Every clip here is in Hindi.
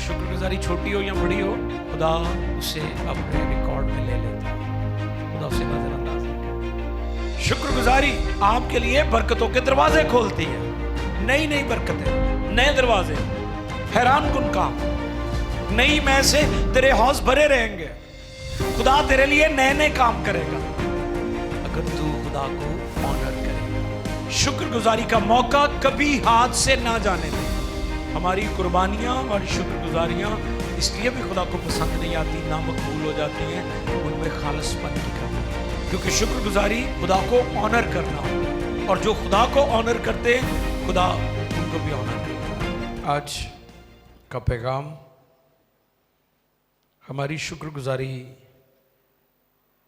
शुक्रगुजारी छोटी हो या बड़ी हो, खुदा उसे अपने रिकॉर्ड में ले लेता है, खुदा उसे नजरअंदाज नहीं करता। शुक्रगुजारी आपके लिए बरकतों के दरवाजे खोलती है, नई नई बरकतें, नए दरवाजे, हैरान कुन काम, नई में से तेरे हौस भरे रहेंगे। खुदा तेरे लिए नए नए काम करेगा अगर तू खुदा को ऑनर करेगा। शुक्रगुजारी का मौका कभी हाथ से ना जाने दे। हमारी कुर्बानियां, हमारी शुक्रगुजारियां इसलिए भी खुदा को पसंद नहीं आती, ना मकबूल हो जाती हैं, उनमें खालिसपन की कमी है, क्योंकि शुक्रगुजारी खुदा को ऑनर करना होता है, और जो खुदा को ऑनर करते हैं खुदा उनको भी ऑनर करता है। आज का पैगाम हमारी शुक्रगुजारी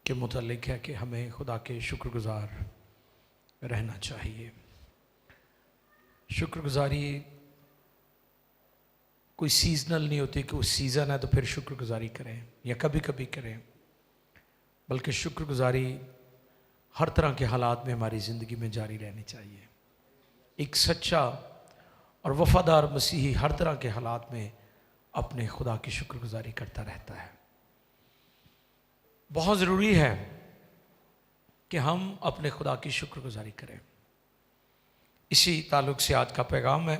के मुतालिक है कि हमें खुदा के शुक्रगुजार रहना चाहिए। शुक्रगुजारी कोई सीजनल नहीं होती कि उस सीज़न है तो फिर शुक्रगुजारी करें या कभी कभी करें, बल्कि शुक्रगुजारी हर तरह के हालात में हमारी ज़िंदगी में जारी रहनी चाहिए। एक सच्चा और वफादार मसीही हर तरह के हालात में अपने खुदा की शुक्रगुजारी करता रहता है। बहुत ज़रूरी है कि हम अपने खुदा की शुक्रगुजारी करें। इसी ताल्लुक़ से आज का पैगाम है,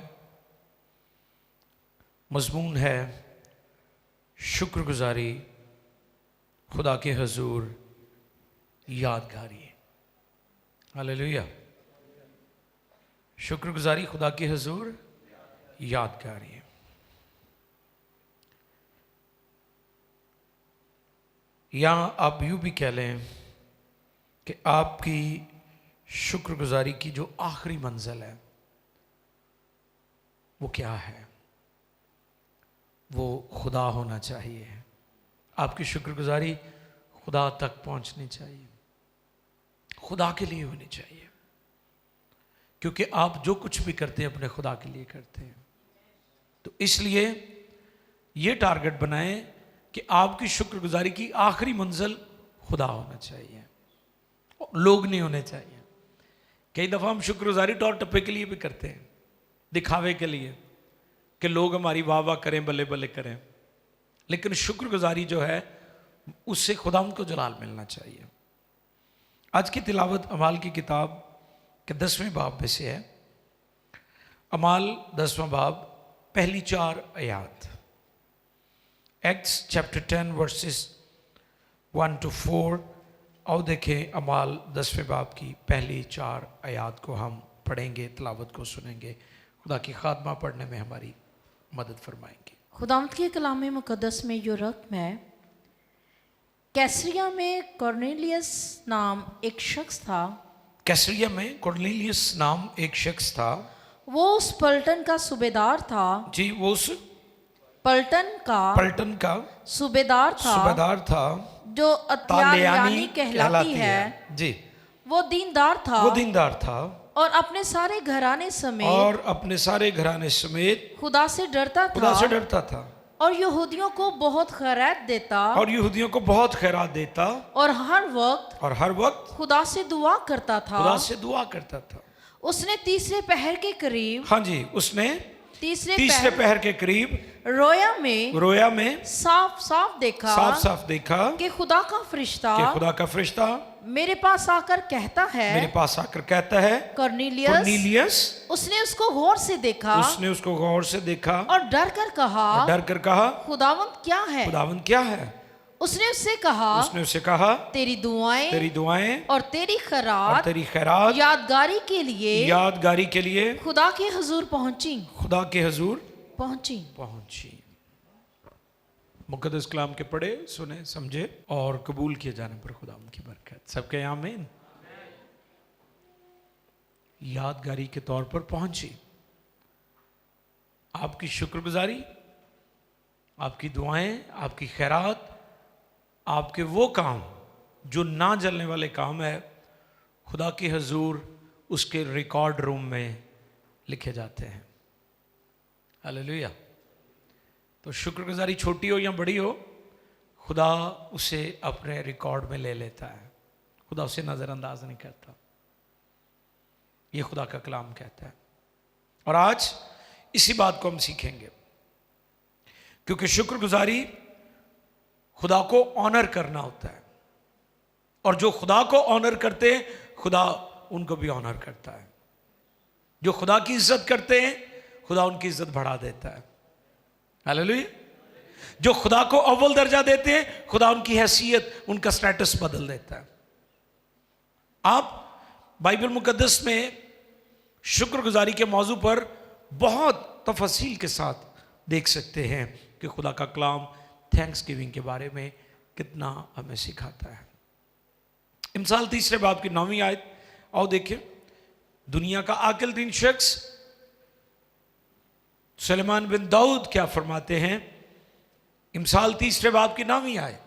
मज़मून है शुक्रगुजारी खुदा के हजूर यादगारी। हालेलुया। शुक्रगुजारी खुदा के हजूर यादगारी। या आप यूँ भी कह लें कि आपकी शुक्रगुजारी की जो आखिरी मंजिल है वो क्या है? वो खुदा होना चाहिए। आपकी शुक्रगुजारी खुदा तक पहुंचनी चाहिए, खुदा के लिए होनी चाहिए, क्योंकि आप जो कुछ भी करते हैं अपने खुदा के लिए करते हैं। तो इसलिए ये टारगेट बनाएं कि आपकी शुक्रगुजारी की आखिरी मंजिल खुदा होना चाहिए, लोग नहीं होने चाहिए। कई दफ़ा हम शुक्रगुजारी तौर टप्पे के लिए भी करते हैं, दिखावे के लिए कि लोग हमारी वाह वाह करें, बल्ले बल्ले करें, लेकिन शुक्रगुजारी जो है उससे खुदा उनको जलाल मिलना चाहिए। आज की तिलावत अमाल की किताब के 10वें बाब में से है। अमाल 10वां बाब पहली 4 आयात। Acts chapter 10 versus 1 to 4। आओ देखें अमाल 10वें बाब की पहली 4 आयात को हम पढ़ेंगे, तिलावत को सुनेंगे। खुदा की खात्मा पढ़ने में हमारी मदद फरमाएंगे। खुदावंद के कलाम मुकद्दस में यो रकम है, कैसरिया में कॉर्नेलियस नाम एक शख्स था। कैसरिया में कॉर्नेलियस नाम एक शख्स था। वो उस पलटन का सूबेदार था। जी, वो उस पलटन का सूबेदार था जो अत्यालियानी कहलाती है। जी, वो दीनदार था और अपने सारे घराने समेत खुदा से डरता था और यहूदियों को बहुत खैरात देता और हर वक्त खुदा से दुआ करता था। उसने तीसरे पहर के करीब, हाँ जी, उसने तीसरे पहर के करीब रोया में साफ देखा कि खुदा का फरिश्ता मेरे पास आकर कहता है, कॉर्नेलियस। उसने उसको गौर से देखा और डर कर कहा, खुदावंद क्या है? उसने उससे कहा, तेरी दुआएं और तेरी खैरात यादगारी के लिए खुदा के हजूर पहुंची। मुकद्दस कलाम के पढ़े, सुने, समझे और कबूल किए जाने पर खुदा उनकी बरकत। सबके आमीन। यादगारी के तौर पर पहुंची। आपकी शुक्रगुजारी, आपकी दुआएं, आपकी खैरात, आपके वो काम जो ना जलने वाले काम है, खुदा के हजूर उसके रिकॉर्ड रूम में लिखे जाते हैं। हालेलुया। तो शुक्रगुजारी छोटी हो या बड़ी हो, खुदा उसे अपने रिकॉर्ड में ले लेता है, खुदा उसे नज़रअंदाज नहीं करता। ये खुदा का कलाम कहता है। और आज इसी बात को हम सीखेंगे। क्योंकि शुक्रगुजारी खुदा को ऑनर करना होता है, और जो खुदा को ऑनर करते हैं खुदा उनको भी ऑनर करता है। जो खुदा की इज्जत करते हैं खुदा उनकी इज्जत बढ़ा देता है। हालेलुया। जो खुदा को अव्वल दर्जा देते हैं खुदा उनकी हैसियत, उनका स्टेटस बदल देता है। आप बाइबल मुकद्दस में शुक्रगुजारी के मौजू पर बहुत तफसील के साथ देख सकते हैं कि खुदा का कलाम थैंक्स गिविंग के बारे में कितना हमें सिखाता है। इमसाल 3 बाब की 9वीं आयत आओ देखें। दुनिया का आकिल-तीन शख्स सुलेमान बिन दाऊद क्या फरमाते हैं। इमसाल 3 बाब की 9वीं आयत,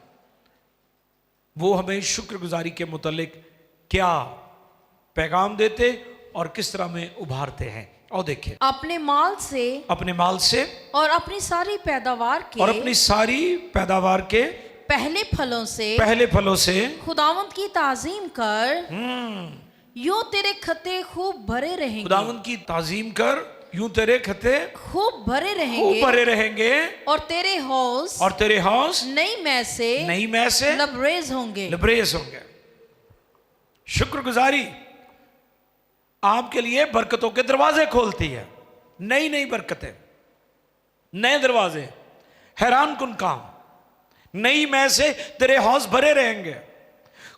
वो हमें शुक्रगुजारी के मुतालिक क्या पैगाम देते और किस तरह में उभारते हैं। और देखिए, अपने माल से और अपनी सारी पैदावार के पहले फलों से खुदावंद की ताजीम कर, यूं तेरे खत्ते खूब भरे रहेंगे। खुदावंद की ताजीम कर, यूं तेरे खत्ते खूब भरे रहेंगे और तेरे हौज नई मै से लबरेज होंगे। शुक्रगुजारी आपके लिए बरकतों के दरवाजे खोलती है। नई नई बरकतें, नए दरवाजे, हैरान कुन काम। नई मै से तेरे हौज भरे रहेंगे।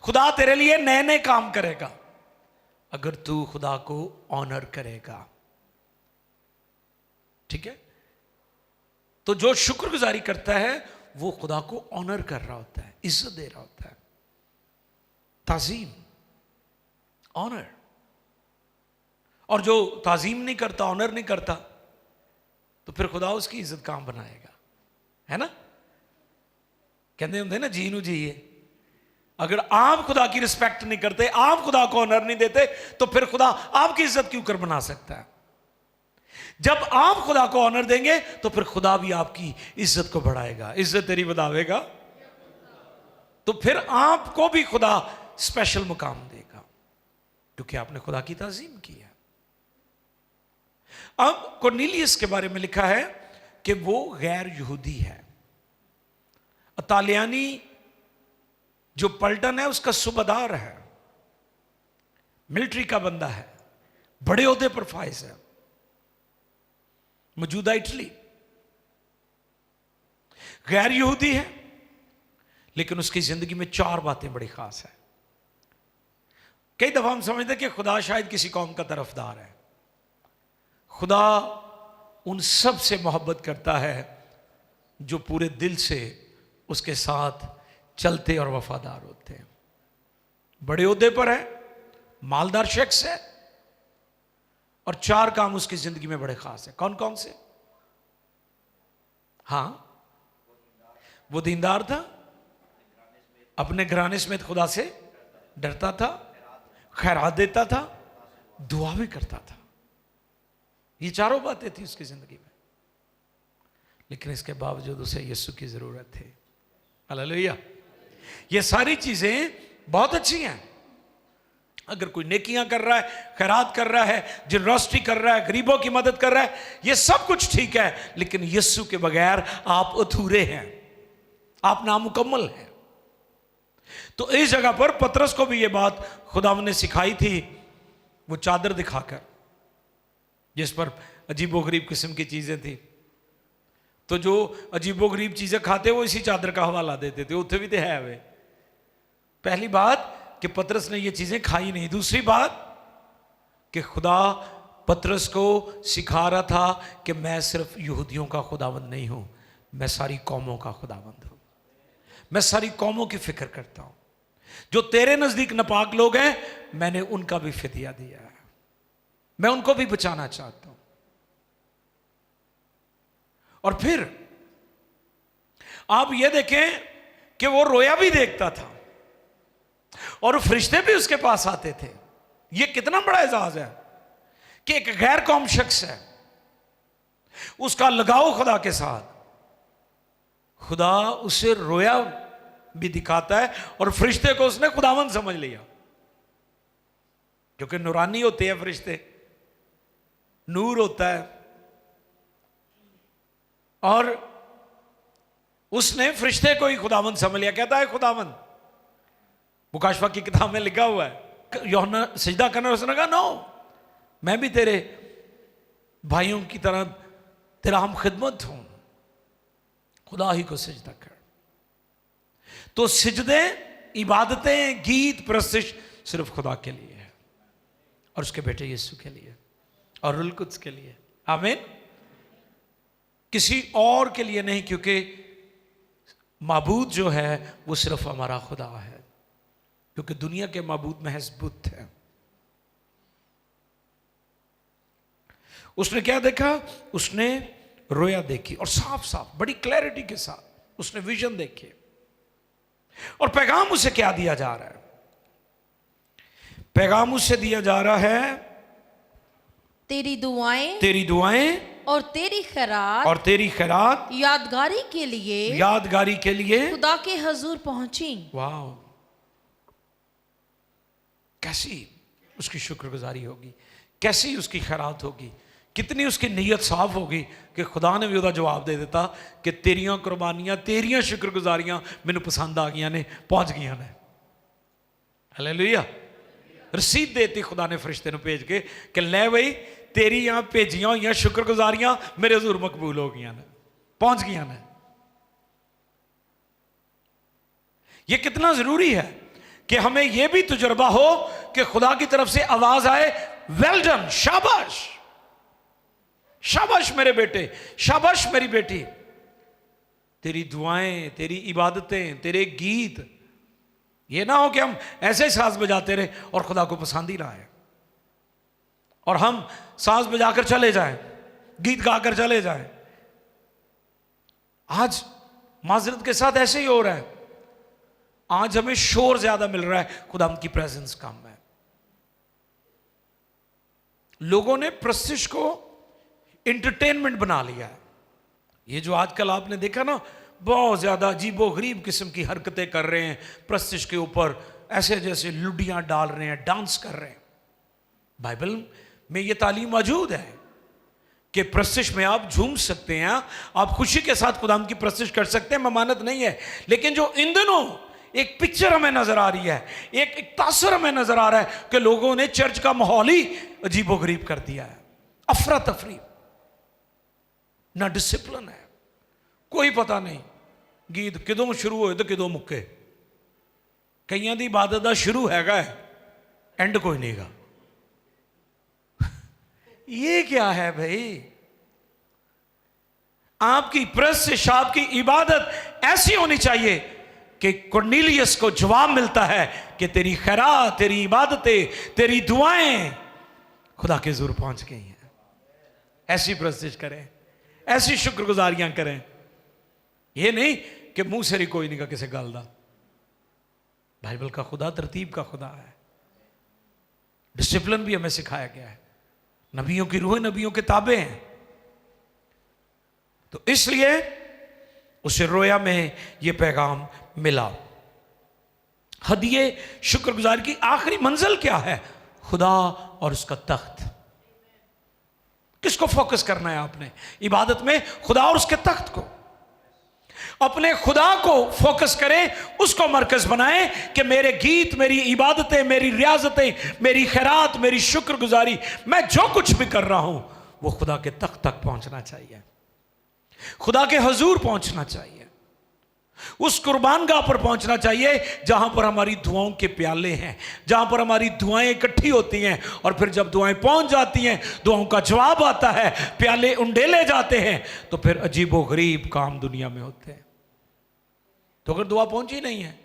खुदा तेरे लिए नए नए काम करेगा अगर तू खुदा को ऑनर करेगा। ठीक है। तो जो शुक्रगुजारी करता है वो खुदा को ऑनर कर रहा होता है, इज्जत दे रहा होता है। ताजीम, ऑनर। और जो ताजीम नहीं करता, ऑनर नहीं करता, तो फिर खुदा उसकी इज्जत काम बनाएगा, है ना। कहते होंगे ना, जी नू जी है। अगर आप खुदा की रिस्पेक्ट नहीं करते, आप खुदा को ऑनर नहीं देते, तो फिर खुदा आपकी इज्जत क्यों कर बना सकता है। जब आप खुदा को ऑनर देंगे तो फिर खुदा भी आपकी इज्जत को बढ़ाएगा, इज्जत तेरी बढ़ावेगा, तो फिर आपको भी खुदा स्पेशल मुकाम देगा क्योंकि आपने खुदा की ताजीम की है। अब कोर्नेलियस के बारे में लिखा है कि वो गैर यहूदी है। इतालियानी जो पलटन है उसका सूबेदार है, मिलिट्री का बंदा है, बड़े ओहदे पर फाइज है, मौजूदा इटली। गैर यहूदी है लेकिन उसकी जिंदगी में 4 बातें बड़ी खास है। कई दफा हम समझते हैं कि खुदा शायद किसी कौम का तरफदार है। खुदा उन सब से मोहब्बत करता है जो पूरे दिल से उसके साथ चलते और वफादार होते हैं। बड़े ओहदे पर है, मालदार शख्स है, और 4 काम उसकी जिंदगी में बड़े खास है। कौन कौन से? हां, वो दीनदार था, अपने घराने समेत खुदा से डरता था, खैरात देता था, दुआ भी करता था। ये 4 बातें थी उसकी जिंदगी में। लेकिन इसके बावजूद उसे यीशु की जरूरत थी। हालेलुया। ये सारी चीजें बहुत अच्छी हैं। अगर कोई नेकियां कर रहा है, खैरात कर रहा है, जनरॉसिटी कर रहा है, गरीबों की मदद कर रहा है, ये सब कुछ ठीक है, लेकिन यीशु के बगैर आप अधूरे हैं, आप नामुकम्मल हैं। तो इस जगह पर पतरस को भी ये बात खुदावंद ने सिखाई थी। वो चादर दिखाकर जिस पर अजीबोगरीब किस्म की चीजें थी, तो जो अजीबोगरीब चीजें खाते वो इसी चादर का हवाला देते थे। उत्थे भी तो है वे। पहली बात कि पतरस ने ये चीजें खाई नहीं। दूसरी बात कि खुदा पतरस को सिखा रहा था कि मैं सिर्फ यहूदियों का खुदावंद नहीं हूं, मैं सारी कौमों का खुदावंद हूं। मैं सारी कौमों की फिक्र करता हूं। जो तेरे नजदीक नापाक लोग हैं, मैंने उनका भी फिदिया दिया है, मैं उनको भी बचाना चाहता हूं। और फिर आप ये देखें कि वो रोया भी देखता था और फरिश्ते भी उसके पास आते थे। ये कितना बड़ा एजाज है कि एक गैर कौम शख्स है, उसका लगाव खुदा के साथ, खुदा उसे रोया भी दिखाता है और फरिश्ते को उसने खुदावंद समझ लिया। क्योंकि नूरानी होते हैं फरिश्ते, नूर होता है, और उसने फरिश्ते को ही खुदावंद समझ लिया, कहता है खुदावंद, मुकाशफा की किताब में लिखा हुआ है, यूहन्ना सजदा करना, उसने कहा नो, मैं भी तेरे भाइयों की तरह तेरा हम खिदमत हूं, खुदा ही को सजदा कर। तो सिजदे, इबादतें, गीत, प्रस्तिश सिर्फ खुदा के लिए है और उसके बेटे यीशु के लिए और रूल कुद्स के लिए। आमीन। किसी और के लिए नहीं, क्योंकि माबूद जो है वो सिर्फ हमारा खुदा है, क्योंकि दुनिया के माबूद महज बुत है। उसने क्या देखा? उसने रोया देखी और साफ साफ बड़ी क्लैरिटी के साथ उसने विजन देखे। और पैगाम उसे क्या दिया जा रहा है? पैगाम उसे दिया जा रहा है, तेरी दुआएं, तेरी दुआएं और तेरी खैरात, और तेरी खैरात यादगारी के लिए, यादगारी के लिए खुदा के हजूर पहुंची। वाह, कैसी उसकी शुक्रगुजारी होगी, कैसी उसकी खैरात होगी, कितनी उसकी नीयत साफ होगी कि खुदा ने भी ਉਹਦਾ जवाब दे देता कि तेरियां कुर्बानियां, तेरियां शुक्रगुजारियां मैनू पसंद आ गई ने, पहुंच गई ने। हालेलुया। रसीद देती खुदा ने फरिश्ते ने भेज के कि ले बई तेरियां भेजियां हुई शुक्रगुजारियां मेरे हुजूर मकबूल हो गई ने, पहुंच गई ने। यह कितना जरूरी है कि हमें यह भी तजुर्बा हो कि खुदा की तरफ से आवाज आए, वेल डन, शाबाश, शाबाश मेरे बेटे, शाबाश मेरी बेटी, तेरी दुआएं, तेरी इबादतें, तेरे गीत। ये ना हो कि हम ऐसे ही साज बजाते रहे और खुदा को पसंद ही ना आए, और हम साज बजाकर चले जाएं, गीत गाकर चले जाएं। आज माजरत के साथ ऐसे ही हो रहा है, आज हमें शोर ज्यादा मिल रहा है, खुदा की प्रेजेंस कम है। लोगों ने प्रस्तिश को इंटरटेनमेंट बना लिया है। ये जो आजकल आपने देखा ना, बहुत ज्यादा अजीबो गरीब किस्म की हरकतें कर रहे हैं प्रस्तिश के ऊपर, ऐसे जैसे लुडियां डाल रहे हैं, डांस कर रहे हैं। बाइबल में ये तालीम मौजूद है कि प्रस्तिश में आप झूम सकते हैं, आप खुशी के साथ खुदा की प्रस्तिश कर सकते हैं, ममानत नहीं है। लेकिन जो इन दिनों एक पिक्चर हमें नजर आ रही है, एक तासर हमें नजर आ रहा है कि लोगों ने चर्च का माहौल ही अजीबो गरीब कर दिया है। अफरा तफरी, ना डिसिप्लिन है, कोई पता नहीं गीत किदों शुरू होए तो किदों मुक्के। कईयां दी इबादत दा शुरू हैगा एंड कोई नहींगा। ये क्या है भाई? आपकी प्रस्तिश, आपकी इबादत ऐसी होनी चाहिए कि कुरनेलियस को जवाब मिलता है कि तेरी खैरात, तेरी इबादतें, तेरी दुआएं खुदा के हुजूर पहुंच गई हैं। ऐसी प्रस्तिश करें, ऐसी शुक्रगुजारियां करें। ये नहीं कि मुंह से ही कोई नहीं का किसी गल दा। बाइबल का खुदा तरतीब का खुदा है, डिसिप्लिन भी हमें सिखाया गया है, नबियों की रूह नबियों के ताबे हैं। तो इसलिए उसे रोया में यह पैगाम मिला। हदिये शुक्रगुजारी की आखिरी मंजिल क्या है? खुदा और उसका तख्त। किसको फोकस करना है आपने इबादत में? खुदा और उसके तख्त को। अपने खुदा को फोकस करें, उसको मरकज बनाएं कि मेरे गीत, मेरी इबादतें, मेरी रियाजतें, मेरी खैरात, मेरी शुक्रगुजारी, मैं जो कुछ भी कर रहा हूं वो खुदा के तख्त तक पहुंचना चाहिए, खुदा के हुजूर पहुंचना चाहिए, उस कुर्बानगाह पर पहुंचना चाहिए जहां पर हमारी दुआओं के प्याले हैं, जहां पर हमारी दुआएं इकट्ठी होती हैं। और फिर जब दुआएं पहुंच जाती हैं, दुआओं का जवाब आता है, प्याले उंडेले जाते हैं, तो फिर अजीबो गरीब काम दुनिया में होते हैं। तो अगर दुआ पहुंची नहीं है,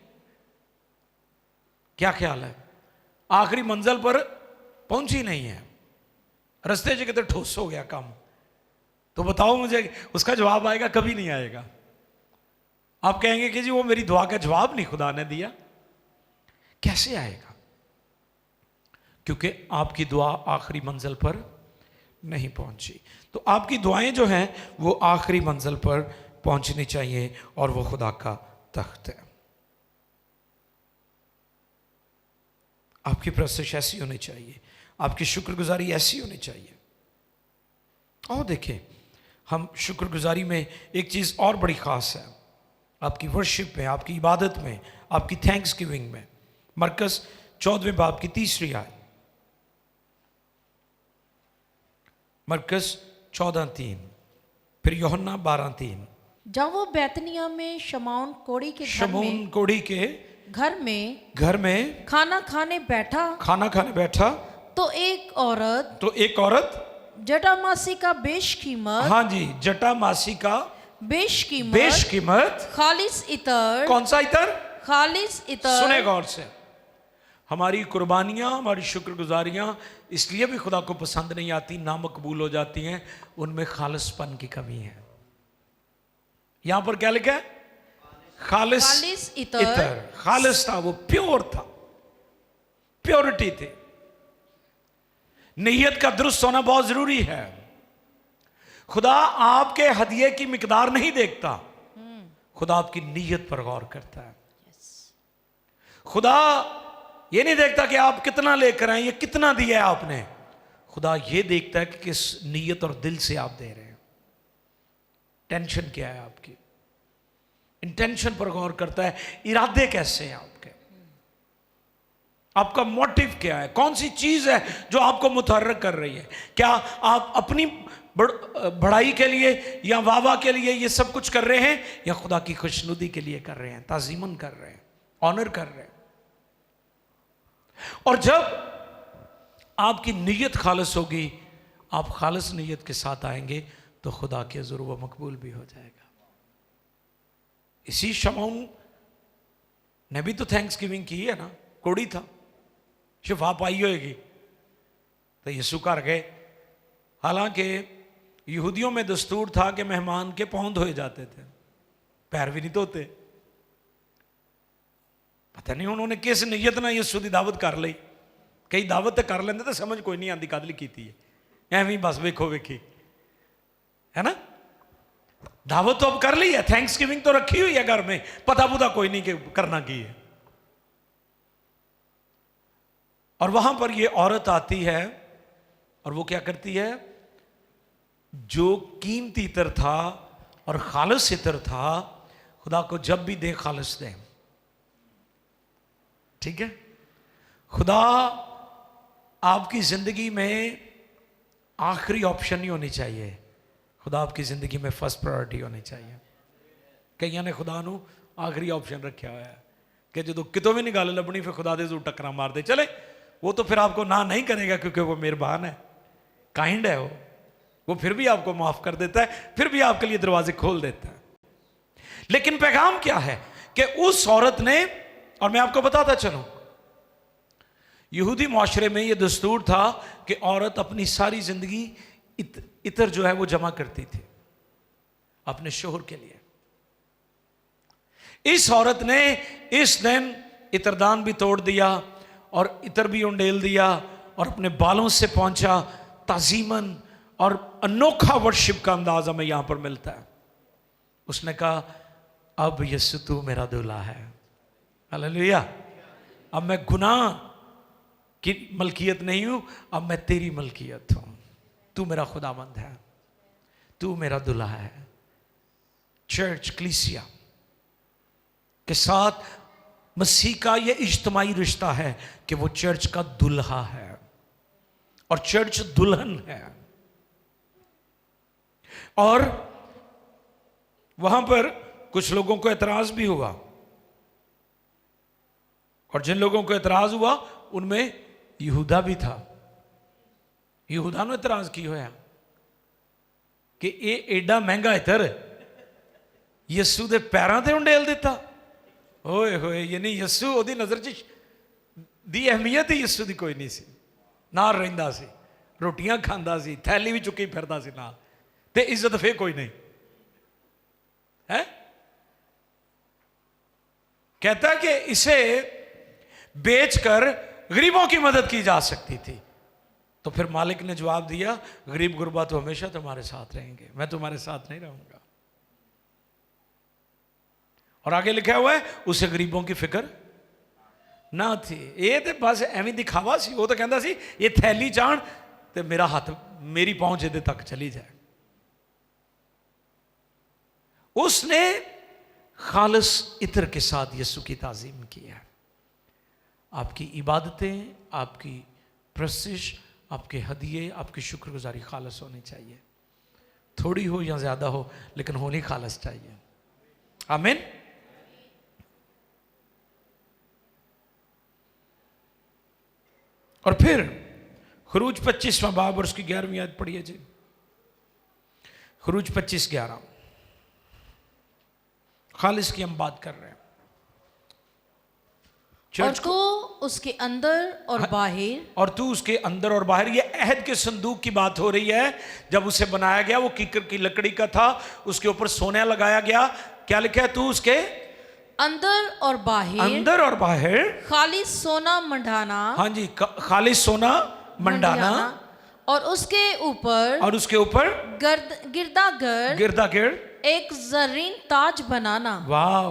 क्या ख्याल है? आखिरी मंजिल पर पहुंची नहीं है, रस्ते से कितने ठोस हो गया काम, तो बताओ मुझे उसका जवाब आएगा? कभी नहीं आएगा। आप कहेंगे कि जी वो मेरी दुआ का जवाब नहीं खुदा ने दिया। कैसे आएगा? क्योंकि आपकी दुआ आखिरी मंजिल पर नहीं पहुंची। तो आपकी दुआएं जो हैं वो आखिरी मंजिल पर पहुंचनी चाहिए, और वो खुदा का तख्त है। आपकी प्रस्तिश ऐसी होनी चाहिए, आपकी शुक्रगुजारी ऐसी होनी चाहिए। और देखिए, हम शुक्रगुजारी में एक चीज और बड़ी खास है, आपकी वर्शिप में, आपकी इबादत में, आपकी थैंक्स गिविंग में। मरकस 14वें बाब की 3री आयत, मरकस 14:3, फिर यूहन्ना 12:3। जब वो बैतनिया में शमौन कोढ़ी के शमौन कोढ़ी के घर में खाना खाने बैठा तो एक औरत जटामासी का बेशकीमत, हाँ जी, जटामासी का बेशकीमत खालिस इतर। कौन सा इतर? खालिस इतर। सुने गौर से, हमारी कुर्बानियां, हमारी शुक्रगुजारियां इसलिए भी खुदा को पसंद नहीं आती, ना मकबूल हो जाती हैं, उनमें खालिसपन की कमी है। यहां पर क्या लिखा है? खालिस इतर। खालिस था, वो प्योर था, प्योरिटी थी। नीयत का दुरुस्त होना बहुत जरूरी है। खुदा आपके हदिये की मिकदार नहीं देखता, खुदा आपकी नीयत पर गौर करता है। खुदा ये नहीं देखता कि आप कितना लेकर आए, ये कितना दिया है आपने। खुदा ये देखता है कि किस नीयत और दिल से आप दे रहे हैं। टेंशन क्या है आपकी, इंटेंशन पर गौर करता है। इरादे कैसे हैं आपके, आपका मोटिव क्या है, कौन सी चीज है जो आपको मुतहर्रिक कर रही है। क्या आप अपनी बढ़ाई के लिए या वाह के लिए ये सब कुछ कर रहे हैं, या खुदा की खुशनुदी के लिए कर रहे हैं, ताजीमन कर रहे हैं, ऑनर कर रहे हैं। और जब आपकी नीयत खालिस होगी, आप खालिस नीयत के साथ आएंगे, तो खुदा के ज़रूर वो मकबूल भी हो जाएगा। इसी शमौन ने भी तो थैंक्स गिविंग की है ना, कोड़ी था, शिफा पाई होगी, तो यीशु घर गए। हालांकि यहूदियों में दस्तूर था कि मेहमान के पांव धोए जाते थे, पैर भी नहीं धोते। पता नहीं उन्होंने किस नीयत ना यीशु की दावत कर ली। कई दावत तो कर लेंगे तो समझ कोई नहीं आती कद की है, एवं बस वेखो वेखी, है ना। दावत तो अब कर ली है, थैंक्स गिविंग तो रखी हुई है घर में, पता पुता कोई नहीं कि करना की है। और वहां पर ये औरत आती है और वो क्या करती है, जो कीमती इतर था और खालिस इतर था, खुदा को जब भी दे खालिस दे। ठीक है, खुदा आपकी जिंदगी में आखिरी ऑप्शन नहीं होनी चाहिए, खुदा आपकी जिंदगी में फर्स्ट प्रायोरिटी होनी चाहिए। कईयां ने खुदा नू आखिरी ऑप्शन रखा हुआ है कि जो कितों भी नहीं गल लभनी, फिर खुदा दे जरूर टक्करा मार दे चले। वो तो फिर आपको ना नहीं करेगा, क्योंकि वो मेहरबान है, काइंड है, वो फिर भी आपको माफ कर देता है, फिर भी आपके लिए दरवाजे खोल देता है। लेकिन पैगाम क्या है कि उस औरत ने, और मैं आपको बताता चलूं, यहूदी माशरे में यह दस्तूर था कि औरत अपनी सारी जिंदगी इतर जो है वो जमा करती थी अपने शोहर के लिए। इस औरत ने इस दिन इतरदान भी तोड़ दिया और इतर भी उंडेल दिया और अपने बालों से पहुंचा ताजीमन, और अनोखा वर्शिप का अंदाज हमें यहां पर मिलता है। उसने कहा, अब यीशु तू मेरा दूल्हा है, हालेलुया। अब मैं गुनाह की मलकियत नहीं हूं, अब मैं तेरी मलकियत हूं। तू मेरा खुदाबंद है, तू मेरा दूल्हा है। चर्च क्लीसिया के साथ मसीह का यह इज्तिमाई रिश्ता है कि वो चर्च का दुल्हा है और चर्च दुल्हन है। और वहां पर कुछ लोगों को एतराज भी हुआ, और जिन लोगों को एतराज हुआ उनमें यहूदा भी था। यहूदा ने एतराज की होया कि ये एडा महंगा इतर यीशु दे पैरों ते उंडेल दिता। ओए होए, यानी यीशु ओदी नजर च दी अहमियत ही यीशु दी कोई नहीं सी। नाल रहिंदा सी, रोटियां खांदा सी, थैली भी चुकी फिरदा सी नाल, ते इज्जत फिर कोई नहीं है। कहता कि इसे बेचकर गरीबों की मदद की जा सकती थी। तो फिर मालिक ने जवाब दिया, गरीब गुरबा तो हमेशा तुम्हारे साथ रहेंगे, मैं तुम्हारे साथ नहीं रहूंगा। और आगे लिखा हुआ है, उसे गरीबों की फिक्र ना थी। ये तो बस एवं दिखावा सी। वो तो कहता सी ये थैली चाण ते मेरा हाथ, मेरी पहुंच इधर तक चली जाए। उसने खालिस इत्र के साथ यीशु की ताज़ीम की है। आपकी इबादतें, आपकी प्रशिश, आपके हदिये, आपकी शुक्रगुजारी खालिस होनी चाहिए। थोड़ी हो या ज़्यादा हो, लेकिन होनी खालिस चाहिए। आमीन। और फिर खरूज 25वां बाब और उसकी 11वीं आयत पढ़िए जी। खरूज 25:11। खालिस की हम बात कर रहे हैं। और तू उसके अंदर और बाहर, और तू उसके अंदर और बाहर, ये अहद के संदूक की बात हो रही है। जब उसे बनाया गया, वो कीकर की लकड़ी का था, उसके ऊपर सोना लगाया गया। क्या लिखा है? तू उसके अंदर और बाहर, अंदर और बाहर खालिस सोना मंडाना। हाँ जी, खालिस सोना मंडाना। और उसके ऊपर, और उसके ऊपर गिरदागर्द एक जरीन ताज बनाना। वाह!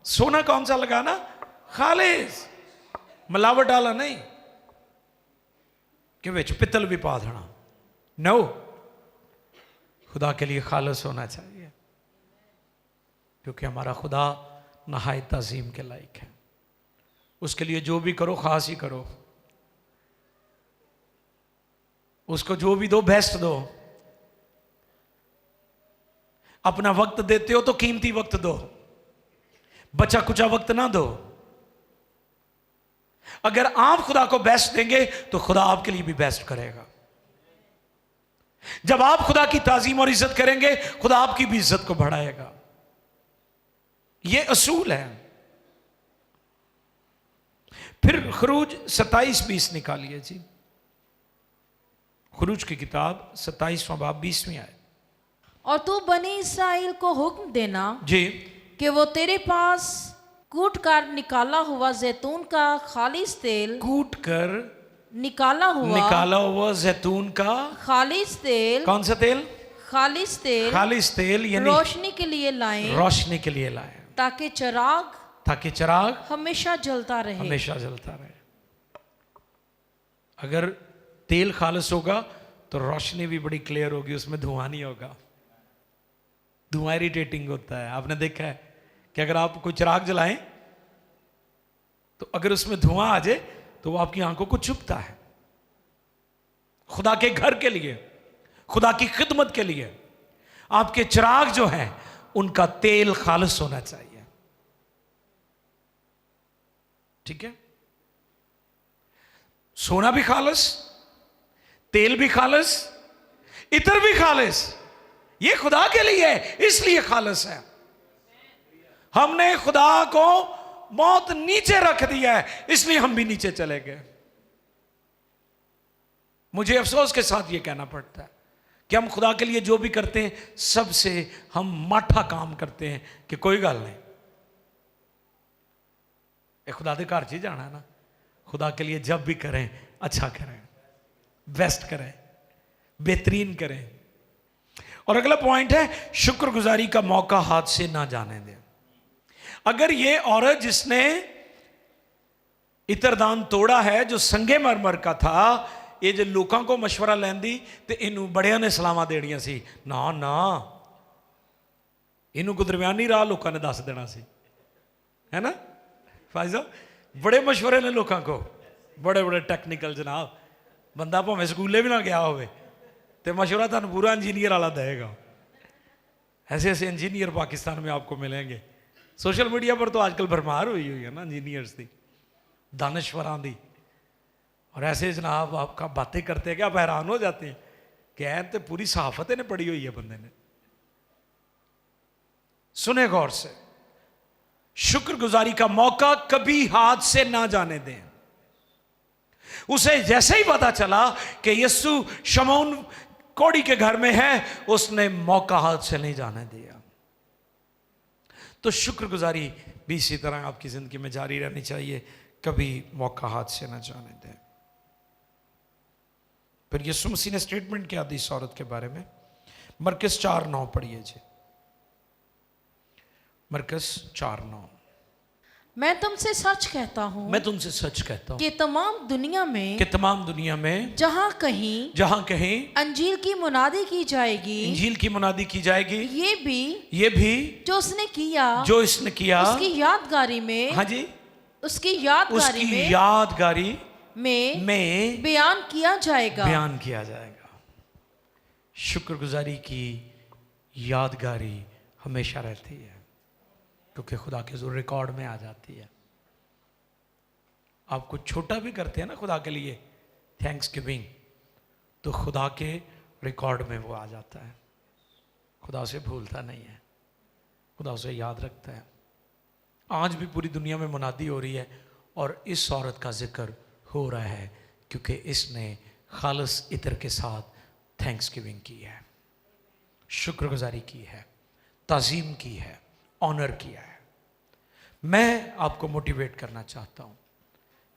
सोना कौन सा लगाना? खालिस, मिलावट डाला नहीं कि विच पित्तल भी पा देना। नो, खुदा के लिए खालिस होना चाहिए, क्योंकि हमारा खुदा नहायत ताज़ीम के लायक है। उसके लिए जो भी करो खास ही करो, उसको जो भी दो बेस्ट दो। अपना वक्त देते हो तो कीमती वक्त दो, बचा कुचा वक्त ना दो। अगर आप खुदा को बेस्ट देंगे तो खुदा आपके लिए भी बेस्ट करेगा। जब आप खुदा की ताजीम और इज्जत करेंगे, खुदा आपकी भी इज्जत को बढ़ाएगा। यह असूल है। फिर खरूज 27:20 निकालिए जी। खरूज की किताब 27वां बाब 20वीं आयत। और तू बनी इस्राएल को हुक्म देना जी कि वो तेरे पास कूट कर निकाला हुआ जैतून का खालिस तेल, कूट कर निकाला हुआ जैतून का खालिस तेल। कौन सा तेल? खालिस तेल। खालिस तेल यानी रोशनी के लिए लाएं, रोशनी के लिए लाएं, ताकि चिराग हमेशा जलता रहे। हमेशा जलता रहे। अगर तेल खालिस होगा तो रोशनी भी बड़ी क्लियर होगी, उसमें धुआं नहीं होगा। धुआं इरिटेटिंग होता है। आपने देखा है कि अगर आप कोई चिराग जलाएं तो अगर उसमें धुआं आ जाए तो वो आपकी आंखों को चुभता है। खुदा के घर के लिए, खुदा की खिदमत के लिए आपके चिराग जो हैं उनका तेल खालिस होना चाहिए। ठीक है? सोना भी खालिस, तेल भी खालिस, इत्र भी खालिस। ये खुदा के लिए है, इसलिए खालिस है। हमने खुदा को बहुत नीचे रख दिया है, इसलिए हम भी नीचे चले गए। मुझे अफसोस के साथ यह कहना पड़ता है कि हम खुदा के लिए जो भी करते हैं, सबसे हम माठा काम करते हैं कि कोई गल नहीं, ये खुदा के घर च जाना है ना। खुदा के लिए जब भी करें अच्छा करें, बेस्ट करें, बेहतरीन करें। और अगला पॉइंट है, शुक्रगुजारी का मौका हाथ से ना जाने दें। अगर ये औरत जिसने इत्रदान तोड़ा है, जो संगे मरमर का था, ये जो लोगों को मशवरा लैंदी तो इनू बड़िया ने सलामा देनियां सी। ना ना, इनू को दरम्यानी राह लोगों ने दस देना सी, है ना फाइज साहब? बड़े मशवरे ने लोगों को, बड़े बड़े टेक्निकल जनाब। बंदा भावें स्कूले भी ना गया हो तो मशवरा तुहानू पूरा इंजीनियर वाला देगा। ऐसे ऐसे इंजीनियर पाकिस्तान में आपको मिलेंगे। सोशल मीडिया पर तो आजकल भरमार हुई है ना इंजीनियर्स की, दानश्वरां दी। और ऐसे जनाब आपका बातें करते हैं कि आप हैरान हो जाते हैं कि ऐन तो पूरी सहाफत ने पढ़ी हुई है बंदे ने। सुने गौर से, शुक्रगुजारी का मौका कभी हाथ से ना जाने दें। उसे जैसे ही पता चला कि यीशु शमौन कोड़ी के घर में है, उसने मौका हाथ से नहीं जाने दिया। तो शुक्रगुजारी भी इसी तरह आपकी जिंदगी में जारी रहनी चाहिए, कभी मौका हाथ से ना जाने दें। फिर यीशु मसीह ने स्टेटमेंट किया दी इस औरत के बारे में। मरकस 4:9 पढ़िए जी। मरकस 4:9। मैं तुमसे सच कहता हूँ मैं तुमसे सच कहता हूँ कि तमाम दुनिया में कि तमाम दुनिया में जहाँ कहीं अंजील की मुनादी की जाएगी, इंजील की मुनादी की जाएगी, ये भी जो इसने किया उसकी यादगारी में, हाँ जी, उसकी यादगारी में बयान किया जाएगा। शुक्रगुजारी की यादगारी हमेशा रहती है, क्योंकि खुदा के जो रिकॉर्ड में आ जाती है। आप कुछ छोटा भी करते हैं ना खुदा के लिए, थैंक्स गिविंग, तो खुदा के रिकॉर्ड में वो आ जाता है। खुदा उसे भूलता नहीं है, खुदा उसे याद रखता है। आज भी पूरी दुनिया में मुनादी हो रही है और इस औरत का जिक्र हो रहा है, क्योंकि इसने खालिस इतर के साथ थैंक्स गिविंग की है, शुक्रगुजारी की है, ताज़ीम की है, ऑनर किया है। मैं आपको मोटिवेट करना चाहता हूँ,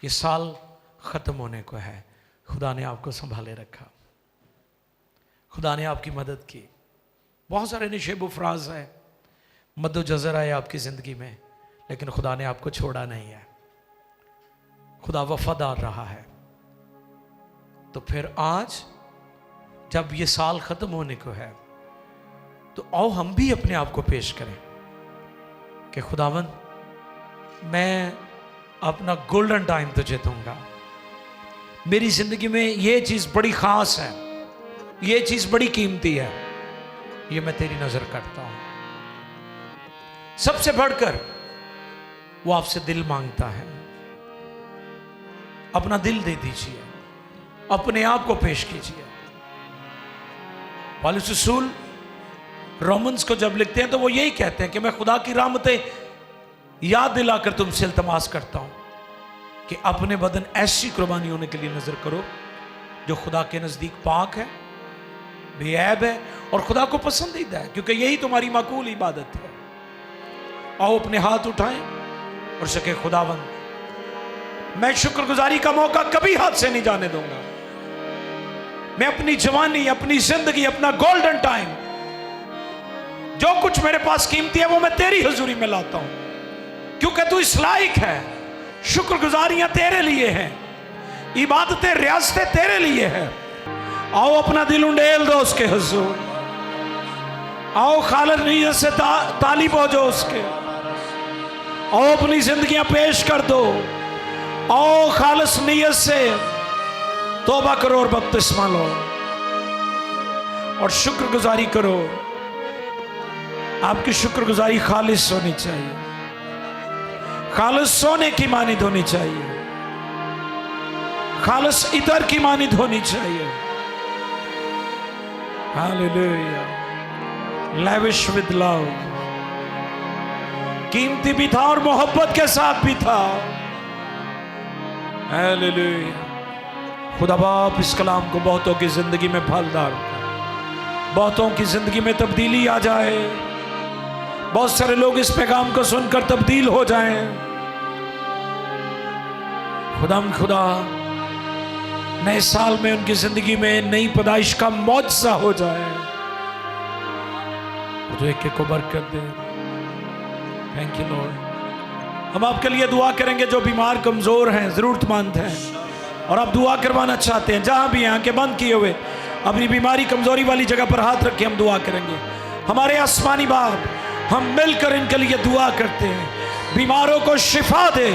ये साल ख़त्म होने को है, खुदा ने आपको संभाले रखा, खुदा ने आपकी मदद की। बहुत सारे निशेब अफराज हैं, मद्दोजज़र आए आपकी ज़िंदगी में, लेकिन खुदा ने आपको छोड़ा नहीं है, खुदा वफादार रहा है। तो फिर आज जब ये साल ख़त्म होने को है, तो आओ हम भी अपने आप को पेश करें कि खुदावंद, मैं अपना गोल्डन टाइम तुझे दूंगा। मेरी जिंदगी में ये चीज बड़ी खास है, ये चीज बड़ी कीमती है, ये मैं तेरी नजर करता हूं। सबसे बढ़कर वो आपसे दिल मांगता है, अपना दिल दे दीजिए, अपने आप को पेश कीजिए। पौलुस रसूल रोमन्स को जब लिखते हैं तो वो यही कहते हैं कि मैं खुदा की रहमतें याद दिलाकर तुमसे इल्तमास करता हूं कि अपने बदन ऐसी कुर्बानी होने के लिए नजर करो जो खुदा के नजदीक पाक है, बेऐब है और खुदा को पसंदीदा है, क्योंकि यही तुम्हारी माकूल इबादत है। आओ अपने हाथ उठाएं और सके खुदावंद, मैं शुक्रगुजारी का मौका कभी हाथ से नहीं जाने दूंगा। मैं अपनी जवानी, अपनी जिंदगी, अपना गोल्डन टाइम, जो कुछ मेरे पास कीमती है, वो मैं तेरी हुजूरी में लाता हूं, क्योंकि तू इस लायक है। शुक्रगुजारियां तेरे लिए हैं, इबादतें, रियासतें तेरे लिए हैं। आओ अपना दिल उंडेल दो उसके हुजूर, आओ खालिस नीयत से तालिब हो जाओ उसके, आओ अपनी जिंदगियां पेश कर दो, आओ खालिस नीयत से तौबा करो और बपतिस्मा लो और शुक्रगुजारी करो। आपकी शुक्रगुजारी खालिस होनी चाहिए, खालिस सोने की मानिद होनी चाहिए, खालिस इतर की मानिद होनी चाहिए। हालेलुया। लैविश विद लव, कीमती भी था और मोहब्बत के साथ भी था। हालेलुया। खुदा बाप इस कलाम को बहुतों की जिंदगी में फलदार कर, बहुतों की जिंदगी में तब्दीली आ जाए, बहुत सारे लोग इस पैगाम को सुनकर तब्दील हो जाएं। खुदा नए साल में उनकी जिंदगी में नई पैदाइश का मौजज़ा हो जाए, तो एक एक को बरकत दे। Thank you Lord. हम आपके लिए दुआ करेंगे जो बीमार, कमजोर हैं, जरूरतमंद हैं और आप दुआ करवाना चाहते हैं, जहां भी हैं आंखें बंद किए हुए अपनी बीमारी, कमजोरी वाली जगह पर हाथ रख के हम दुआ करेंगे। हमारे आसमानी बाप, हम मिलकर इनके लिए दुआ करते हैं। बीमारों को शिफा दे,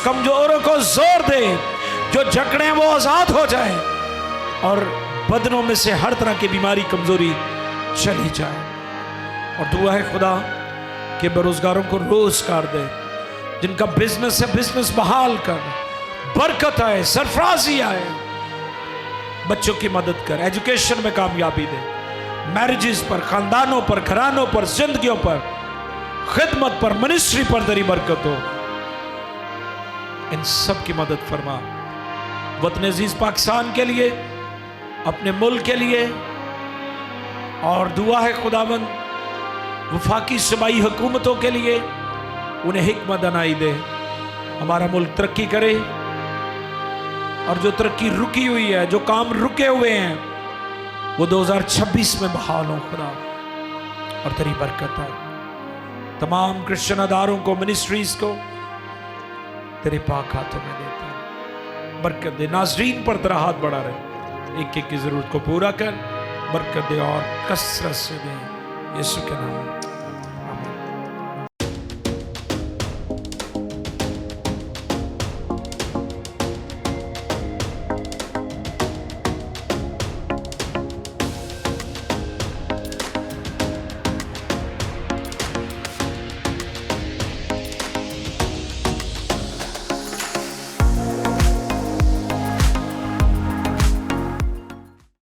कमजोरों को जोर दे, जो जकड़े हैं वो आजाद हो जाए और बदनों में से हर तरह की बीमारी, कमजोरी चली जाए। और दुआ है खुदा कि बेरोजगारों को रोजगार दे, जिनका बिजनेस है बिजनेस बहाल कर, बरकत आए, सरफराजी आए, बच्चों की मदद कर, एजुकेशन में कामयाबी दे, मैरिजेस पर, खानदानों पर, घरानों पर, जिंदगियों पर, खिदमत पर, मिनिस्ट्री पर तेरी बरकत हो। इन सब की मदद फरमा। वतन अजीज पाकिस्तान के लिए, अपने मुल्क के लिए, और दुआ है खुदावंद वफाकी सूबाई हुकूमतों के लिए, उन्हें हिकमत दनाई दे, हमारा मुल्क तरक्की करे और जो तरक्की रुकी हुई है, जो काम रुके हुए हैं, वो 2026 में बहाल हो खुदा, और तेरी बरकत है। तमाम क्रिश्चियन अदारों को, मिनिस्ट्रीज को, तेरे पाक हाथों में देता हूं। बरकत दे। नाज़रीन पर तेरा हाथ बढ़ा रहे, एक एक की जरूरत को पूरा कर, बरकत दे और कसरत से दे, यीशु के नाम में।